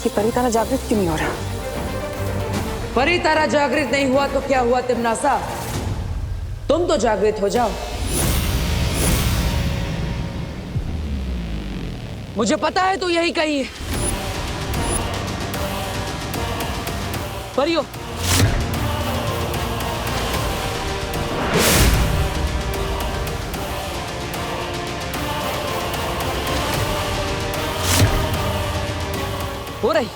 कि परितारा जागृत क्यों नहीं हो रहा? परितारा जागृत नहीं हुआ तो क्या हुआ तिमनासा? तुम तो जागृत हो जाओ। मुझे पता है तू यही कहीं है। परियो, हो रही।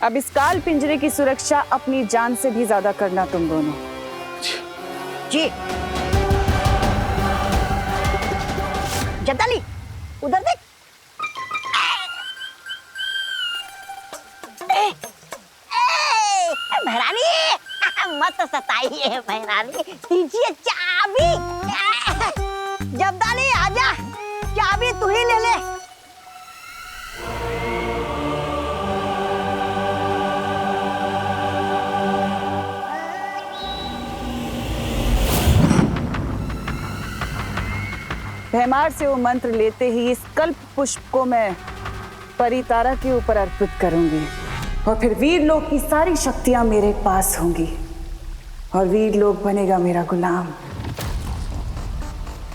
अब इस काल पिंजरे की सुरक्षा अपनी जान से भी ज्यादा करना तुम दोनों। जी। जब्दाली, उधर देख। महारानी, मत सताइए महारानी, दीजिए चाबी। जब्दाली आजा, चाबी तू ही ले ले। भैमार से वो मंत्र लेते ही इस कल्प पुष्प को मैं परितारा के ऊपर अर्पित करूंगी और फिर वीर लोक की सारी शक्तियां मेरे पास होंगी और वीर लोक बनेगा मेरा गुलाम।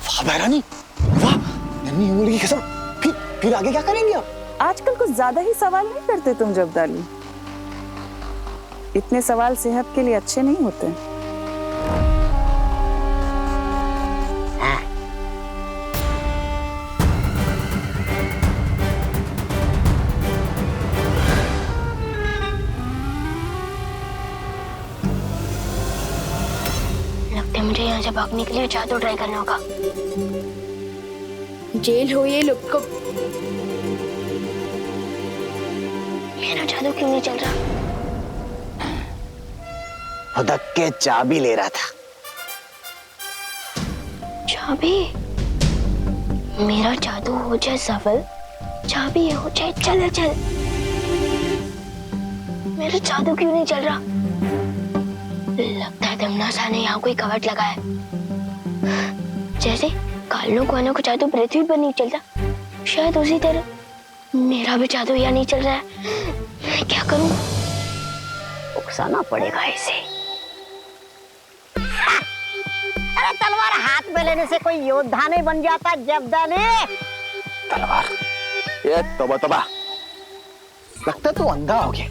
वाह महारानी, वाह। नन्ही उंगली की कसम। फिर आगे क्या करेंगे आप? आजकल कुछ ज्यादा ही सवाल नहीं करते तुम जब्दाली। इतने सवाल सेहत के लिए अच्छे नहीं होते। मुझे यहाँ से भागने के लिए जादू ट्राई करना होगा। जेल हो ये लोग को। मेरा जादू क्यों नहीं चल रहा? हुदक के चाबी ले रहा था। चाबी? मेरा जादू हो जाए सफल, चाबी हो जाए चल चल। मेरा जादू क्यों नहीं चल रहा? लगता है तिमनासा ने यहाँ कोई कवच लगाया है। जैसे कालों को जादू पृथ्वी पर नहीं चलता, शायद उसी तरह मेरा भी जादू यहाँ नहीं चल रहा है। मैं क्या करूं? उकसाना पड़ेगा इसे। अरे तलवार हाथ में लेने से कोई योद्धा नहीं बन जाता जब्दाली। तलवार? ये तोबा। लगता तू अंधा हो गया।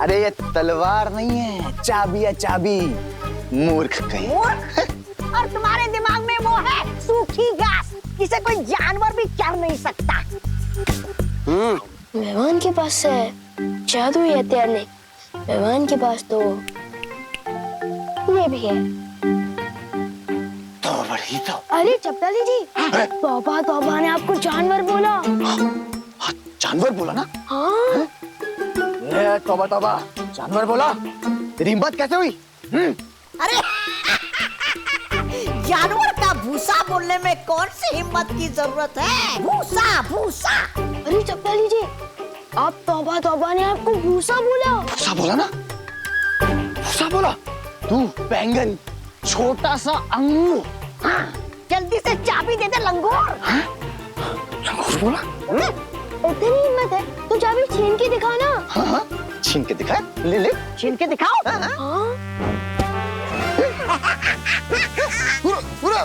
अरे ये तलवार नहीं है, चाबी है चाबी। मूर्ख कहीं। मूर्ख? और तुम्हारे दिमाग में वो है सूखी घास, जिसे कोई जानवर भी चढ़ नहीं सकता। मेहमान के पास है जादू ही हथियार नहीं। मेहमान के पास तो ये भी है। तो बड़ी तो। अरे जब्दाली जी, तौबा ने आपको जानवर बोला। जानवर बोला ना? हाँ। ये तौबा, जानवर बोला? तेरी हिम्मत कैसे हुई? अरे जानवर का भूसा बोलने में कौन सी हिम्मत की जरूरत है? भूसा। अरे जब्दाली जी, आप तौबा ने आपको भूसा बोला। भूसा बोला ना? भूसा बोला? तू बैंगन, छोटा सा अंगूर। हाँ, जल्दी से चाबी दे दे लंगूर। लंगूर बोला? इतनी हिम्मत है तो चाबी छीन के दिखा ना। हाँ, छीन के दिखा। ले छीन के दिखाओ। हाँ। पूरा।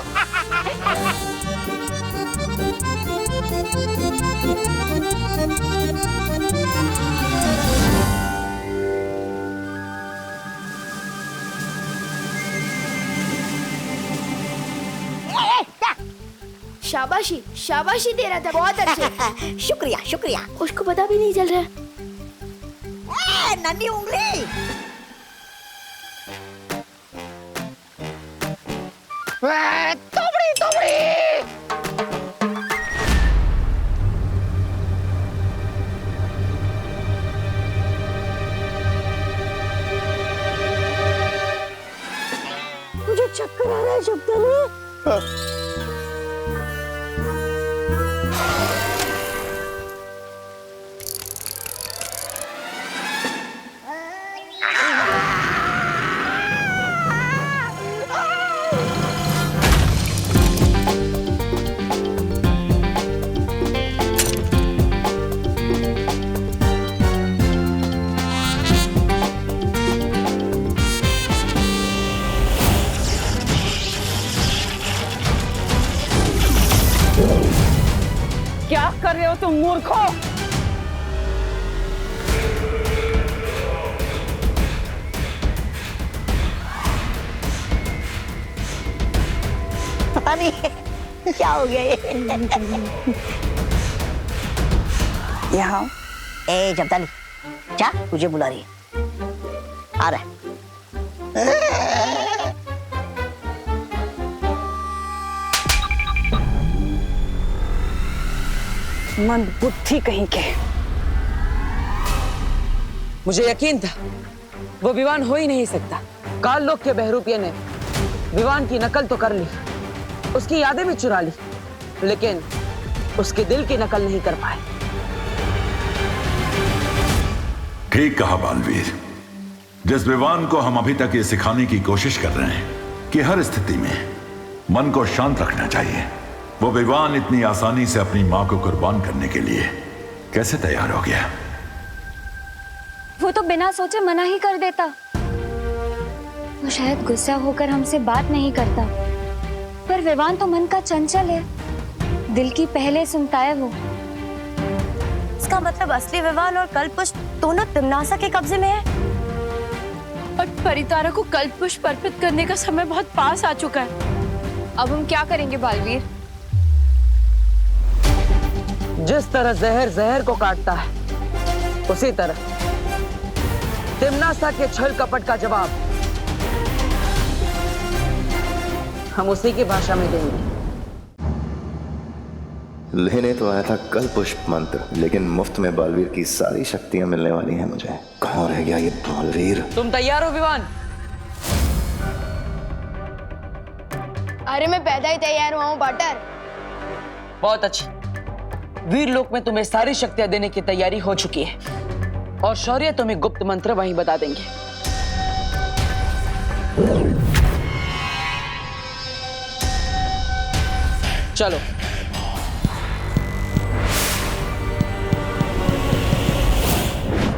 शाबाशी शाबाशी दे रहा था, बहुत अच्छे। शुक्रिया शुक्रिया। उसको पता भी नहीं चल रहा। नन्ही उंगली। तोबड़ी तोबड़ी। मुझे चक्कर आ रहा है शब्दाली। क्या कर रहे हो तुम मूर्खों? पता नहीं क्या हो गया ये। यहाँ ए जब्दाली, क्या तुझे बुला रही है? आ रहा है। मंद बुद्धि कहीं के। मुझे यकीन था वो विवान हो ही नहीं सकता। काल लोक के बहरूपिये ने विवान की नकल तो कर ली, उसकी यादें भी चुरा ली, लेकिन उसके दिल की नकल नहीं कर पाए। ठीक कहा बालवीर। जिस विवान को हम अभी तक ये सिखाने की कोशिश कर रहे हैं कि हर स्थिति में मन को शांत रखना चाहिए, वो विवान इतनी आसानी से अपनी मां को कुर्बान करने के लिए कैसे तैयार हो गया? वो तो बिना सोचे मना ही कर देता। वो शायद गुस्सा होकर हमसे बात नहीं करता, पर विवान तो मन का चंचल है, दिल की पहले सुनता है वो। इसका मतलब असली विवान और कल्पपुष्प दोनों तिम्नासा के कब्जे में है। और परितारा को कल्पपुष्प अर्पित करने का समय बहुत पास आ चुका है। अब हम क्या करेंगे बालवीर? जिस तरह जहर जहर को काटता है, उसी तरह तिम्नासा के छल कपट का जवाब हम उसी की भाषा में देंगे। लेने तो आया था कल्पपुष्प मंत्र, लेकिन मुफ्त में बालवीर की सारी शक्तियां मिलने वाली हैं मुझे। कहाँ रह गया ये बालवीर? तुम तैयार हो विवान? अरे मैं पैदा ही तैयार हुआ हूँ बटर। बहुत अच्छी। वीर लोक में तुम्हें सारी शक्तियां देने की तैयारी हो चुकी है, और शौर्य तुम्हें गुप्त मंत्र वहीं बता देंगे। चलो।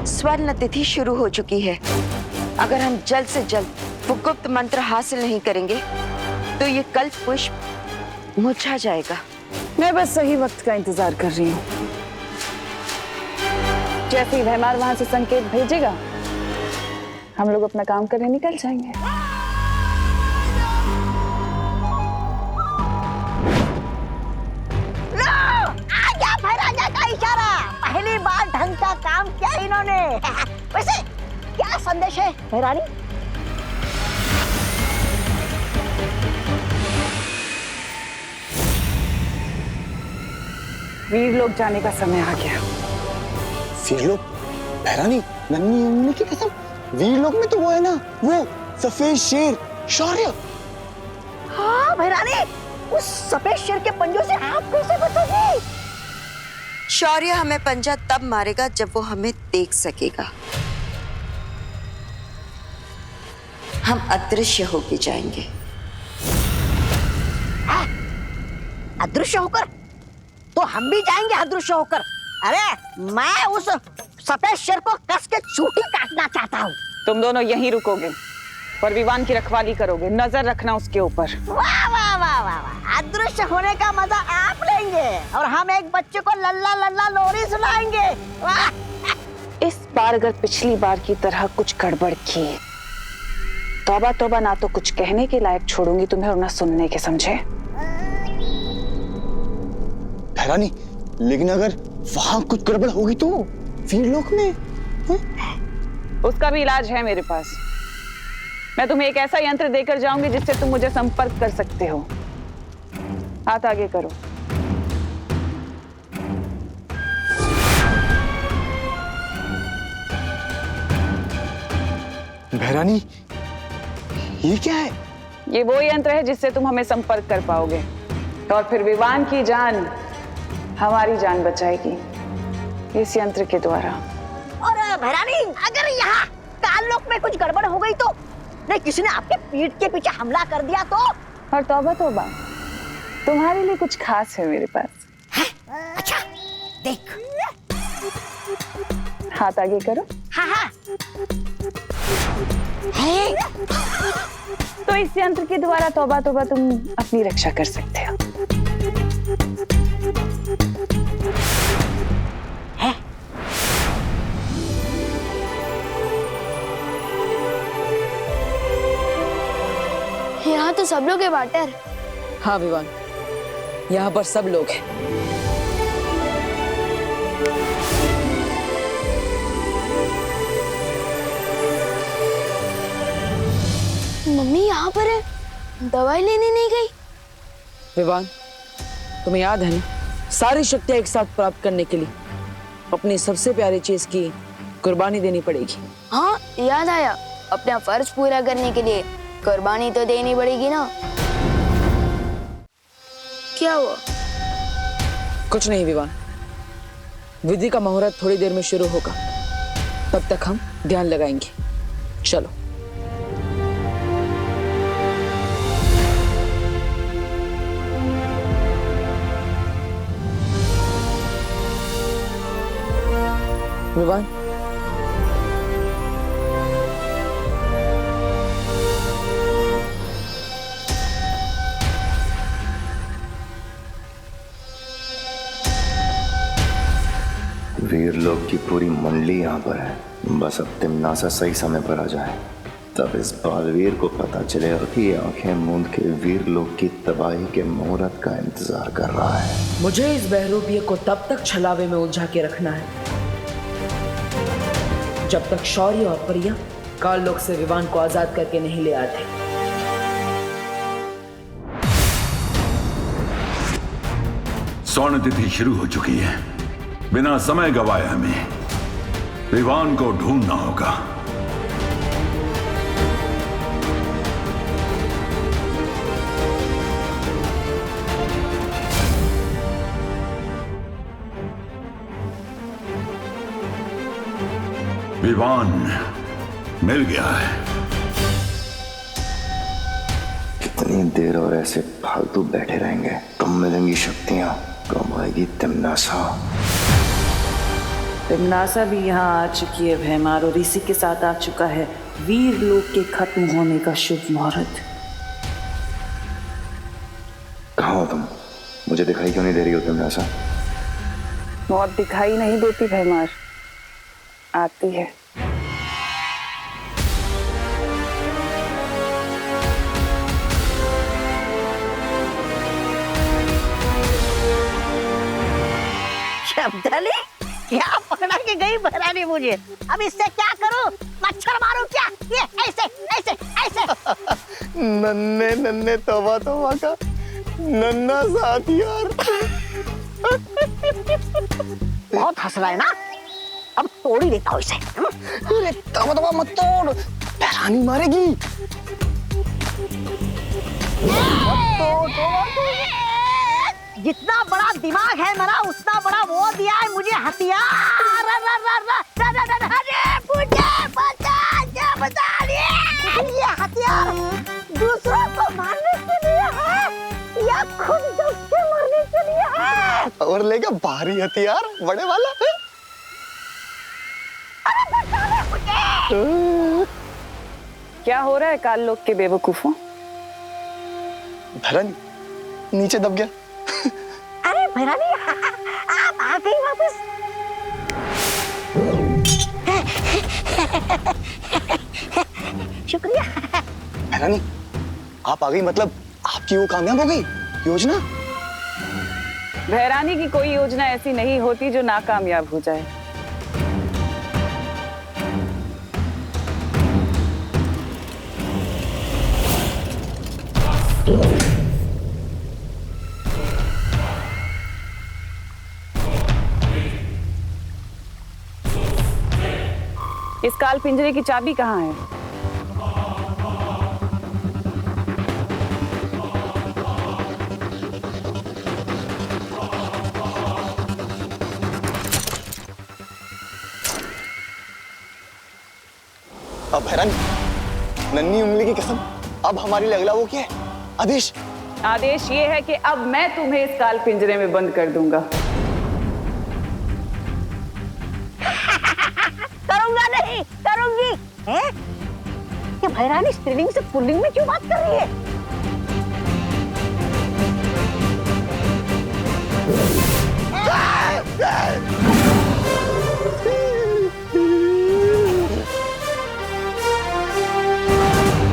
स्वर्ण तिथि शुरू हो चुकी है। अगर हम जल्द से जल्द वो गुप्त मंत्र हासिल नहीं करेंगे तो ये कल्पपुष्प मुरझा जाएगा। मैं बस सही वक्त का इंतजार कर रही हूँ। जैसे ही भैमार वहां से संकेत भेजेगा, हम लोग अपना काम करने निकल जाएंगे। आ गया भैराजा का इशारा। पहली बार ढंग का काम किया इन्होंने। वैसे क्या संदेश है भैरानी? वीर लोग जाने का समय आ गया। वीर लोग? भैरानी, नन्ही उंगली की कसम, वीर लोग में तो वो है ना, वो सफेद शेर शौर्य। हाँ भैरानी, उस सफेद शेर के पंजों से आप कैसे बचोगी? शौर्य हमें पंजा तब मारेगा जब वो हमें देख सकेगा। हम अदृश्य होके जाएंगे। अदृश्य होकर? तो हम भी जाएंगे अदृश्य होकर। अरे मैं उस सफेद शेर को कस के चूटी काटना चाहता हूँ। तुम दोनों यहीं रुकोगे और विवान की रखवाली करोगे, नजर रखना उसके ऊपर। वाह वाह वाह वाह वाह, अदृश्य होने का मजा आप लेंगे और हम एक बच्चे को लल्ला लल्ला लोरी सुनाएंगे। वाह! इस बार अगर पिछली बार की तरह कुछ गड़बड़ की, तौबा तौबा, ना तो कुछ कहने के लायक छोड़ूंगी तुम्हें और ना सुनने के, समझे? भैरानी, लेकिन अगर वहां कुछ गड़बड़ होगी तो वीरलोक में उसका भी इलाज है मेरे पास। मैं तुम्हें एक ऐसा यंत्र देकर जाऊंगी जिससे तुम मुझे संपर्क कर सकते हो। हाथ आगे करो। भैरानी, ये क्या है? ये वो यंत्र है जिससे तुम हमें संपर्क कर पाओगे और फिर विवान की जान हमारी जान बचाएगी इस यंत्र के द्वारा। और भैरानी, अगर यहाँ काललोक में कुछ गड़बड़ हो गई तो, नहीं किसी ने आपके पीठ के पीछे हमला कर दिया तो? और तौबा तौबा, तुम्हारे लिए कुछ खास है मेरे पास। है? अच्छा, देख। हाथ आगे करो। हाँ हाँ। है? तो इस यंत्र के द्वारा तौबा तौबा तुम अपनी रक्षा कर सकते हो। है? यहाँ तो सब लोग हैं वाटर। हाँ विवान, यहाँ पर सब लोग हैं। मम्मी यहाँ पर है, दवाई लेने नहीं गई। विवान, तुम्हें याद है ना, सारी शक्तियां एक साथ प्राप्त करने के लिए अपनी सबसे प्यारी चीज की कुर्बानी देनी पड़ेगी। हाँ याद आया, अपना फर्ज पूरा करने के लिए कुर्बानी तो देनी पड़ेगी ना। क्या हुआ? कुछ नहीं विवान, विधि का मुहूर्त थोड़ी देर में शुरू होगा, तब तक हम ध्यान लगाएंगे। चलो। विवान, वीरलोक की पूरी मंडली यहाँ पर है। बस अब तिम्नासा सही समय पर आ जाए, तब इस बालवीर को पता चलेगा कि ये आंखें मूंद के वीरलोक की तबाही के मुहूर्त का इंतजार कर रहा है। मुझे इस बहरूपिये को तब तक छलावे में उलझा के रखना है जब तक शौर्य और परिया काललोक से विवान को आजाद करके नहीं ले आते। स्वर्ण तिथि शुरू हो चुकी है। बिना समय गवाए हमें विवान को ढूंढना होगा। विवान मिल गया है। कितनी देर और ऐसे फालतू बैठे रहेंगे? कब मिलेंगी शक्तियां, कब आएगी तिम्नासा? तिम्नासा भी यहाँ आ चुकी है भैमार, और इसी के साथ आ चुका है वीरलोक के खत्म होने का शुभ मुहूर्त। कहाँ हो तुम? मुझे दिखाई क्यों नहीं दे रही हो तिम्नासा? मौत दिखाई नहीं देती भैमार, आती है। शब्दाली, क्या पकड़ा के गई भैरानी मुझे? अब इससे क्या करूं? मच्छर मारूं क्या? ये ऐसे ऐसे ऐसे। नन्हे नन्हे तौबा तौबा का नन्हा साथ यार। बहुत हंस रहा है ना? अब तोड़ ही देता हूँ इसे। अरे तौबा तौबा मत तोड़, भैरानी मारेगी। जितना बड़ा दिमाग है मेरा, उतना बड़ा वो दिया है मुझे हथियार। ये हथियार दूसरों को मारने के लिए है या खुद दबके मरने के लिए है? और लेगा भारी हथियार बड़े वाला है। अरे बचा ले मुझे। क्या हो रहा है काललोक के बेवकूफों? भैरानी नीचे दब गया। अरे भैरानी, आप आ गई वापस। शुक्रिया। भैरानी आप आ गई, मतलब आपकी वो कामयाब हो गई योजना? भैरानी की कोई योजना ऐसी नहीं होती जो नाकामयाब हो जाए। इस काल पिंजरे की चाबी कहाँ है? अब हैरान, नन्ही उंगली की कसम, अब हमारी लगला वो क्या है? आदेश। आदेश ये है कि अब मैं तुम्हें इस काल पिंजरे में बंद कर दूंगा। करूंगा नहीं, करूंगी। हैं? ये भैरानी स्त्रीलिंग से पुल्लिंग में क्यों बात कर रही है?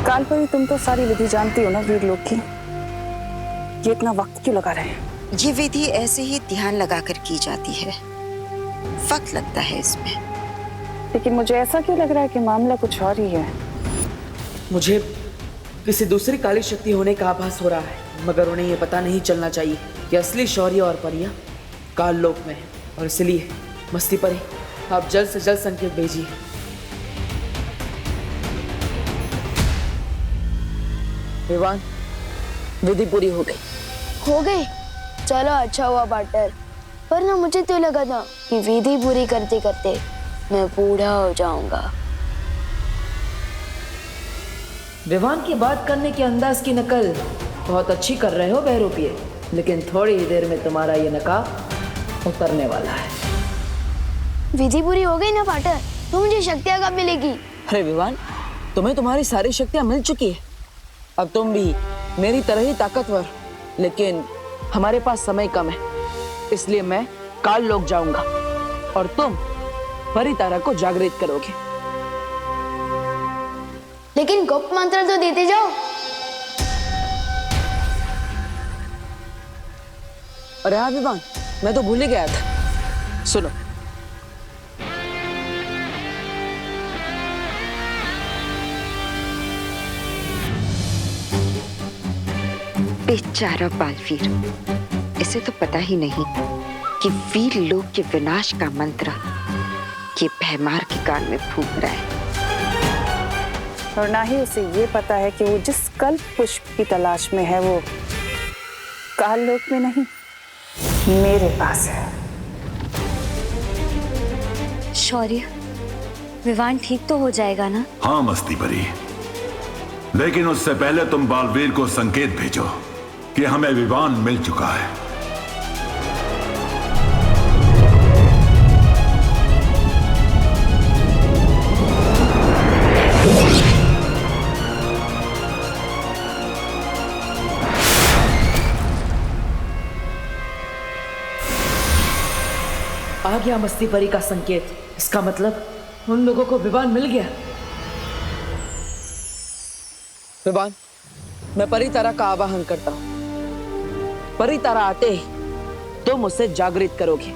कालपरी, तुम तो सारी विधि जानती हो ना वीर लोग की। ये इतना वक्त क्यों लगा रहे हैं? ये विधि ऐसे ही ध्यान लगाकर की जाती है, वक्त लगता है इसमें। लेकिन मुझे ऐसा क्यों लग रहा है कि मामला कुछ और ही है? मुझे किसी दूसरी काली शक्ति होने का आभास हो रहा है, मगर उन्हें ये पता नहीं चलना चाहिए कि असली शौर्य और परियां काल लोक में है। और इसलिए मस्ती परी, आप जल्द से जल्द संकेत भेजिए। विवान, विधि पूरी हो गई। हो गई? चलो अच्छा हुआ पार्टनर, पर ना मुझे तो लगा था कि विधि पूरी करते करते मैं बूढ़ा हो जाऊंगा। विवान की बात करने के अंदाज की नकल बहुत अच्छी कर रहे हो बहरूपिये, लेकिन थोड़ी ही देर में तुम्हारा ये नकाब उतरने वाला है। विधि पूरी हो गई ना पार्टनर, तो मुझे शक्तियाँ कब मिलेगी? अरे विवान, तुम्हें तुम्हारी सारी शक्तियां मिल चुकी है। अब तुम भी मेरी तरह ही ताकतवर, लेकिन हमारे पास समय कम है, इसलिए मैं काल लोक जाऊंगा और तुम परितारा को जागृत करोगे। लेकिन गुप्त मंत्र तो देते जाओ। अरे हाँ विवान, मैं तो भूल ही गया था। सुनो, बेचारा बालवीर, इसे तो पता ही नहीं कि वीर लोक के विनाश का मंत्र ये भैमार के कान में फूंक रहा है। और ना ही उसे ये पता है कि वो जिस कल्प पुष्प की तलाश में है वो काल लोक में नहीं, मेरे पास है। शौर्य, विवान ठीक तो हो जाएगा ना? हाँ मस्ती परी, लेकिन उससे पहले तुम बालवीर को संकेत भेजो कि हमें विवान मिल चुका है। आ गया मस्ती परी का संकेत। इसका मतलब उन लोगों को विवान मिल गया। विवान, मैं परितारा का आवाहन करता हूं। परितारा आते ही तुम उसे जागृत करोगे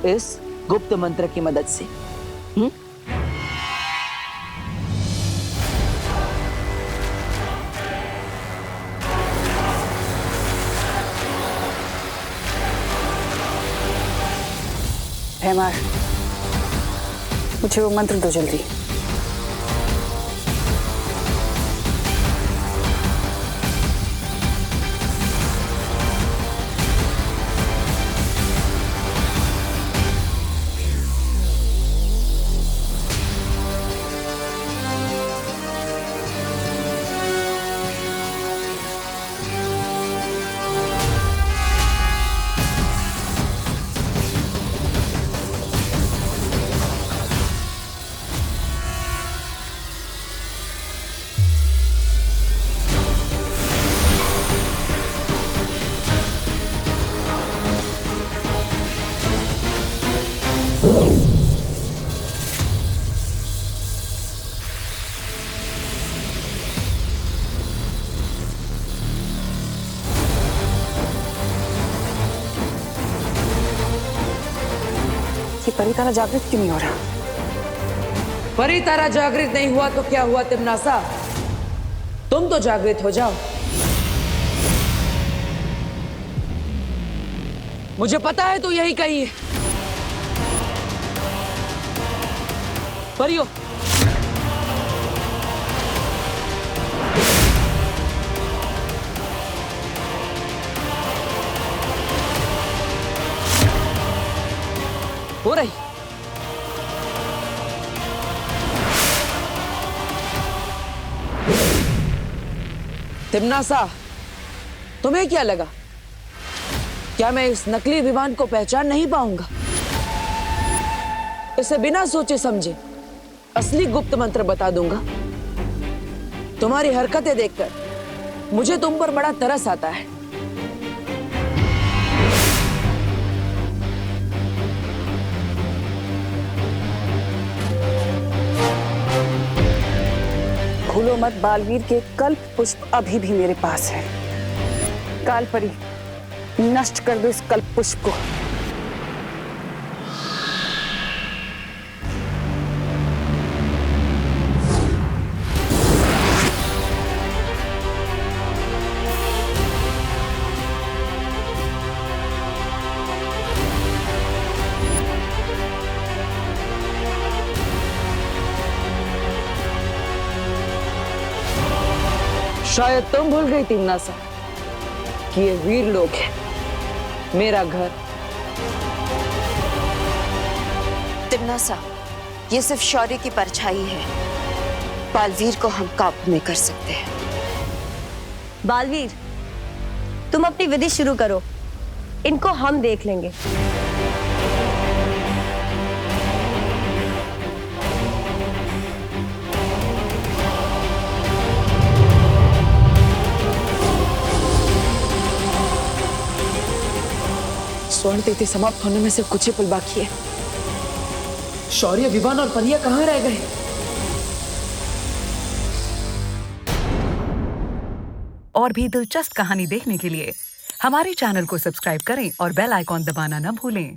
इस गुप्त मंत्र की मदद से। भैमार, मुझे वो मंत्र दो जल्दी। परितारा जागृत क्यों नहीं हो रहा? परितारा जागृत नहीं हुआ तो क्या हुआ तिमनासा? तुम तो जागृत हो जाओ। मुझे पता है तू यही कही है। परियो, हो रही। तिमनासा, तुम्हें क्या लगा? क्या मैं इस नकली विमान को पहचान नहीं पाऊंगा? इसे बिना सोचे समझे असली गुप्त मंत्र बता दूंगा। तुम्हारी हरकतें देखकर मुझे तुम पर बड़ा तरस आता है। भूलो मत, बालवीर के कल्प पुष्प अभी भी मेरे पास है। कालपरी, नष्ट कर दो इस कल्प पुष्प को। शायद तुम भूल गई तिमनासा कि ये वीर लोग हैं, मेरा घर। तिमनासा, ये सिर्फ शौर्य की परछाई है। बालवीर को हम काबू में कर सकते हैं। बालवीर, तुम अपनी विधि शुरू करो, इनको हम देख लेंगे। स्वर्ण तिथि समाप्त होने में सिर्फ कुछ ही पल बाकी है। शौर्य, विवान और परिया कहाँ रह गए? और भी दिलचस्प कहानी देखने के लिए हमारे चैनल को सब्सक्राइब करें और बेल आइकॉन दबाना न भूलें।